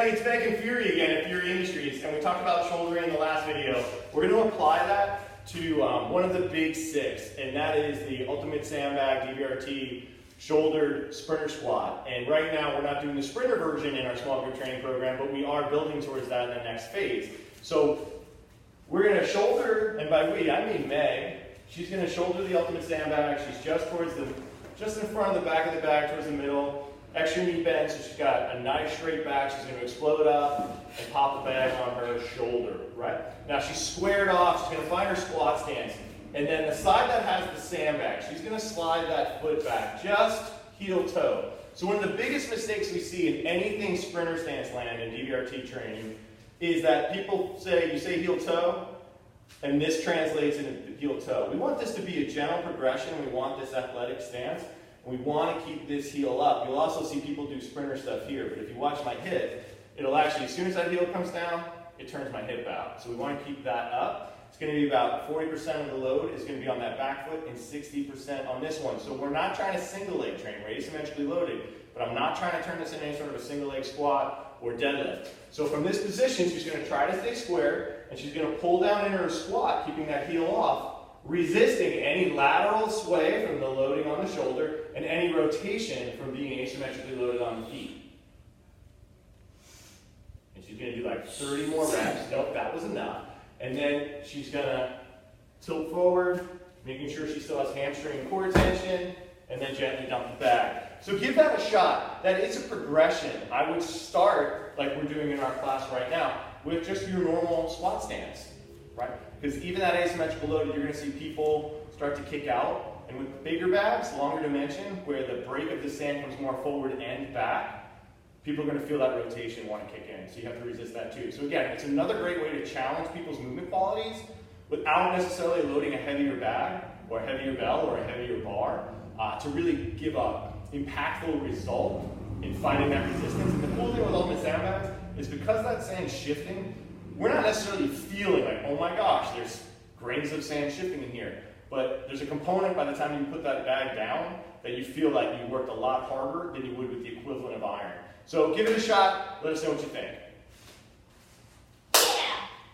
everybody, it's Meg and Fury again at Fury Industries, and we talked about shouldering in the last video. We're going to apply that to one of the big six, and that is the ultimate sandbag DVRT shouldered sprinter squat. And right now we're not doing the sprinter version in our small group training program, but we are building towards that in the next phase. So we're going to shoulder, and by we I mean Meg. She's going to shoulder the ultimate sandbag. She's just in front of the back of the bag, towards the middle. Extra knee bend, so she's got a nice straight back. She's going to explode up and pop the bag on her shoulder, right? Now she's squared off. She's going to find her squat stance. And then the side that has the sandbag, she's going to slide that foot back, just heel toe. So one of the biggest mistakes we see in anything sprinter stance land in DVRT training is that people say, you say heel toe, and this translates into heel toe. We want this to be a gentle progression. We want this athletic stance. We want to keep this heel up. You'll also see people do sprinter stuff here, but if you watch my hip, it'll actually, as soon as that heel comes down, it turns my hip out. So we want to keep that up. It's going to be about 40% of the load is going to be on that back foot and 60% on this one. So we're not trying to single leg train. We're asymmetrically loaded, but I'm not trying to turn this into any sort of a single leg squat or deadlift. So from this position, she's going to try to stay square, and she's going to pull down into her squat, keeping that heel off, resisting any lateral sway from the loading on the shoulder and any rotation from being asymmetrically loaded on the feet. And she's going to do like 30 more reps. Nope, that was enough. And then she's going to tilt forward, making sure she still has hamstring and core tension, and then gently dump the bag. So give that a shot. That is a progression. I would start, like we're doing in our class right now, with just your normal squat stance, right? Because even that asymmetrical load, you're going to see people start to kick out. And with bigger bags, longer dimension, where the break of the sand comes more forward and back, people are going to feel that rotation want to kick in. So you have to resist that too. So again, it's another great way to challenge people's movement qualities without necessarily loading a heavier bag or a heavier bell or a heavier bar to really give an impactful result in fighting that resistance. And the cool thing with ultimate sandbags is because that sand's shifting, we're not necessarily feeling like, oh my gosh, there's grains of sand shifting in here. But there's a component by the time you put that bag down that you feel like you worked a lot harder than you would with the equivalent of iron. So give it a shot. Let us know what you think.